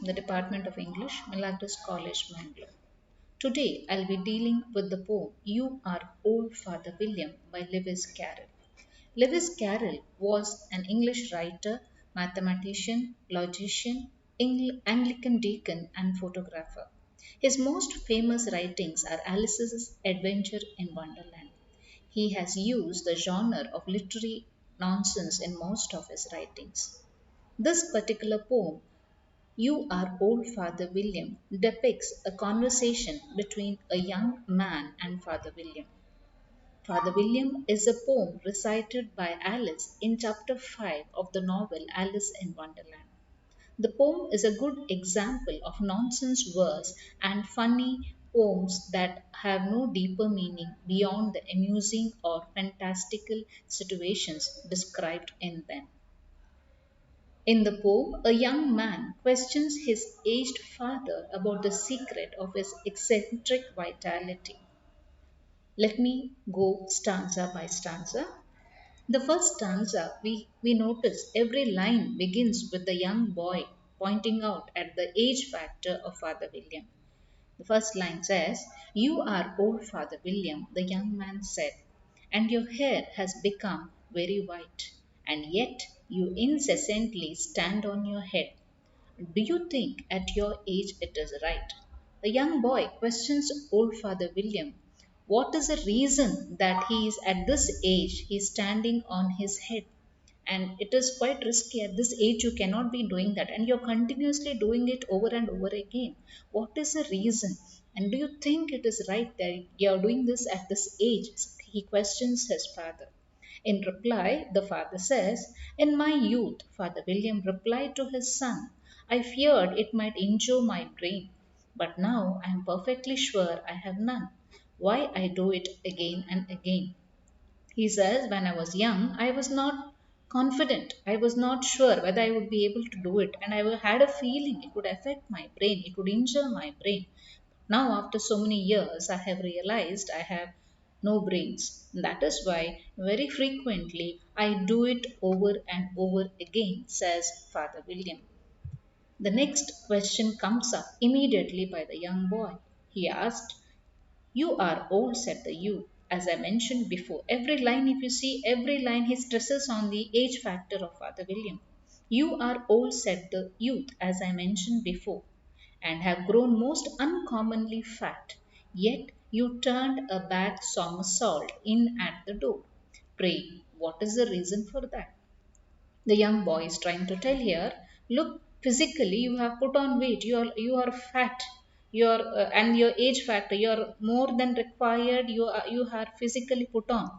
the Department of English, Milagros College, Mangalore. Today I'll be dealing with the poem You Are Old Father William by Lewis Carroll. Lewis Carroll was an English writer, mathematician, logician, Anglican deacon, and photographer. His most famous writings are Alice's Adventure in Wonderland. He has used the genre of literary nonsense in most of his writings. This particular poem, You Are Old Father William, depicts a conversation between a young man and Father William. Father William is a poem recited by Alice in chapter 5 of the novel Alice in Wonderland. The poem is a good example of nonsense verse and funny poems that have no deeper meaning beyond the amusing or fantastical situations described in them. In the poem, a young man questions his aged father about the secret of his eccentric vitality. Let me go stanza by stanza. The first stanza, we notice every line begins with the young boy pointing out at the age factor of Father William. The first line says, You are old, Father William, the young man said, and your hair has become very white, and yet you incessantly stand on your head. Do you think at your age it is right? The young boy questions old Father William. What is the reason that he is at this age, he is standing on his head? And it is quite risky at this age, you cannot be doing that, and you're continuously doing it over and over again. What is the reason? And do you think it is right that you're doing this at this age? He questions his father. In reply, the father says, In my youth, Father William replied to his son, I feared it might injure my brain, but now I am perfectly sure I have none. Why I do it again and again? He says, When I was young, I was not confident. I was not sure whether I would be able to do it, and I had a feeling it would affect my brain, it would injure my brain. Now, after so many years, I have realized I have no brains. That is why very frequently I do it over and over again, says Father William. The next question comes up immediately by the young boy. He asked, You are old, said the youth. As I mentioned before, every line, if you see every line, he stresses on the age factor of Father William. You are old, said the youth, as I mentioned before, and have grown most uncommonly fat. Yet you turned a bad somersault in at the door. Pray, what is the reason for that? The young boy is trying to tell here, look, physically you have put on weight, you are fat, and your age factor, you're more than required, you are physically put on.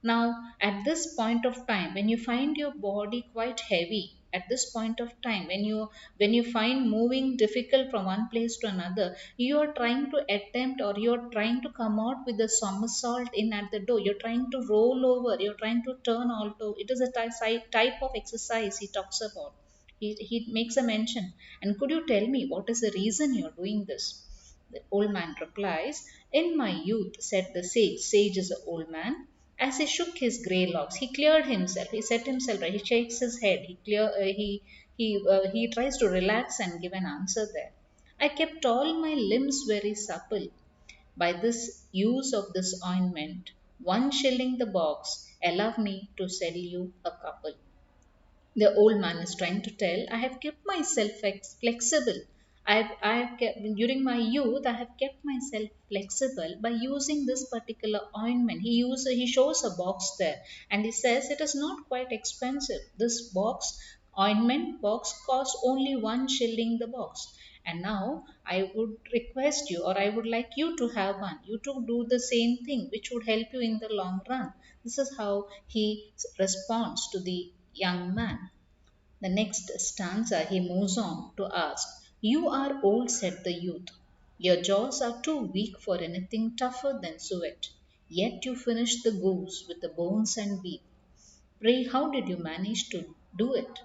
Now at this point of time, when you find your body quite heavy, at this point of time, when you find moving difficult from one place to another, you are trying to attempt, or you are trying to come out with a somersault in at the door, you're trying to roll over, you're trying to turn alto. It is a type of exercise he talks about. He makes a mention. And could you tell me what is the reason you're doing this? The old man replies, In my youth, said the sage. Sage is an old man. As he shook his grey locks, he cleared himself. He set himself right. He shakes his head. He tries to relax and give an answer there. I kept all my limbs very supple by this use of this ointment. 1 shilling the box. Allow me to sell you a couple. The old man is trying to tell, I have kept myself flexible. I have kept, during my youth, I have kept myself flexible by using this particular ointment. He shows a box there, and he says it is not quite expensive. This ointment box costs only 1 shilling the box. And now I would request you, or I would like you to have one. You to do the same thing, which would help you in the long run. This is how he responds to the young man. The next stanza he moves on to ask, You are old, said the youth. Your jaws are too weak for anything tougher than suet. Yet you finish the goose with the bones and beef. Pray, how did you manage to do it?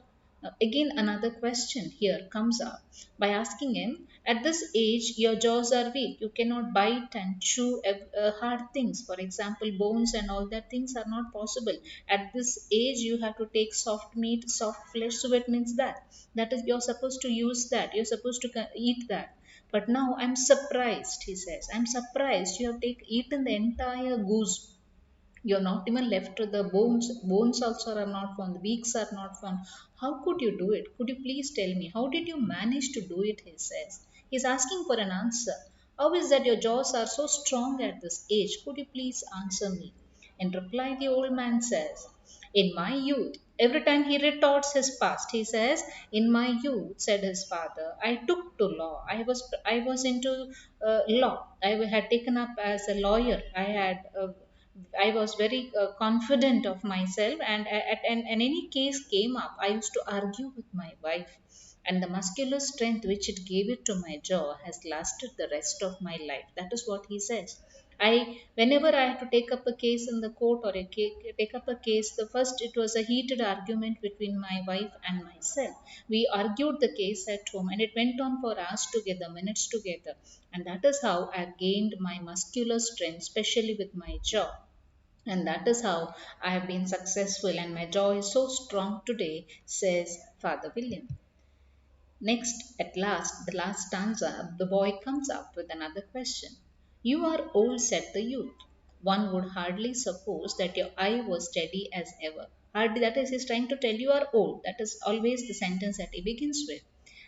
Now, again, another question here comes up by asking him, at this age, your jaws are weak. You cannot bite and chew hard things. For example, bones and all that things are not possible. At this age, you have to take soft meat, soft flesh. So it means that is, you're supposed to use that. You're supposed to eat that. But now I'm surprised, he says. I'm surprised you have eaten the entire goose. You're not even left to the bones. Bones also are not found. The beaks are not found. How could you do it? Could you please tell me? How did you manage to do it? He says. He's asking for an answer. How is that your jaws are so strong at this age? Could you please answer me? In reply, the old man says, in my youth, every time he retorts his past, he says, in my youth, said his father, I took to law. I was into law. I had taken up as a lawyer. I was very confident of myself, and any case came up, I used to argue with my wife. And the muscular strength which it gave it to my jaw has lasted the rest of my life. That is what he says. Whenever I had to take up a case in the court or take up a case, the first it was a heated argument between my wife and myself. We argued the case at home, and it went on for hours together, minutes together, and that is how I gained my muscular strength, especially with my jaw. And that is how I have been successful, and my jaw is so strong today, says Father William. Next, at last, the last stanza, the boy comes up with another question. You are old, said the youth. One would hardly suppose that your eye was steady as ever. Hardly, that is, he's trying to tell you are old. That is always the sentence that he begins with.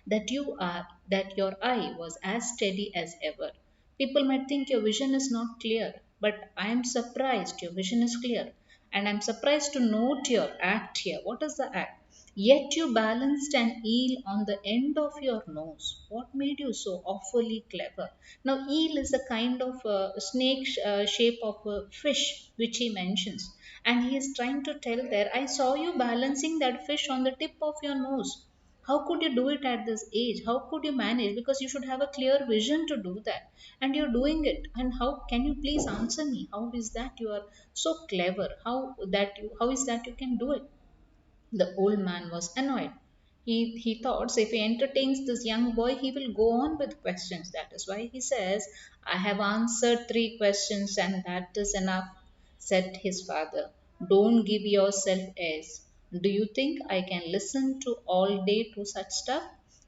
That your eye was as steady as ever. People might think your vision is not clear, but I am surprised your vision is clear. And I'm surprised to note your act here. What is the act? Yet you balanced an eel on the end of your nose. What made you so awfully clever? Now, eel is a kind of snake shape of a fish which he mentions. And he is trying to tell there, I saw you balancing that fish on the tip of your nose. How could you do it at this age? How could you manage? Because you should have a clear vision to do that. And you're doing it. And how can you please answer me? How is that you are so clever? How is that you can do it? The old man was annoyed. He thought if he entertains this young boy, he will go on with questions. That is why he says, I have answered three questions and that is enough, said his father. Don't give yourself airs. Do you think I can listen to all day to such stuff?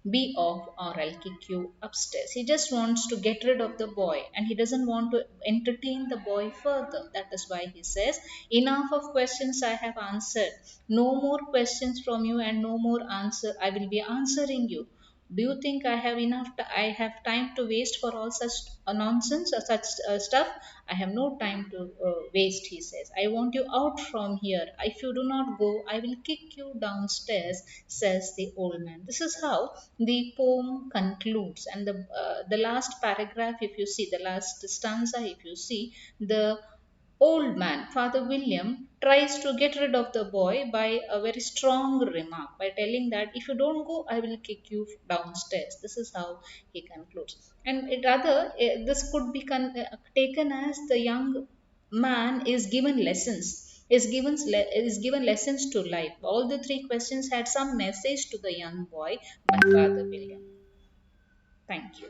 Be off or I'll kick you upstairs. He just wants to get rid of the boy and he doesn't want to entertain the boy further. That is why he says, enough of questions I have answered. No more questions from you and no more answer. I will be answering you. Do you think I have I have time to waste for all such nonsense or such stuff? I have no time to waste, he says. I want you out from here. If you do not go, I will kick you downstairs, says the old man. This is how the poem concludes. And the last paragraph, if you see, the last stanza, if you see, the old man, Father William, tries to get rid of the boy by a very strong remark, by telling that if you don't go, I will kick you downstairs. This is how he concludes. And this could be taken as the young man is given lessons. Is given lessons to life. All the three questions had some message to the young boy by Father William. Thank you.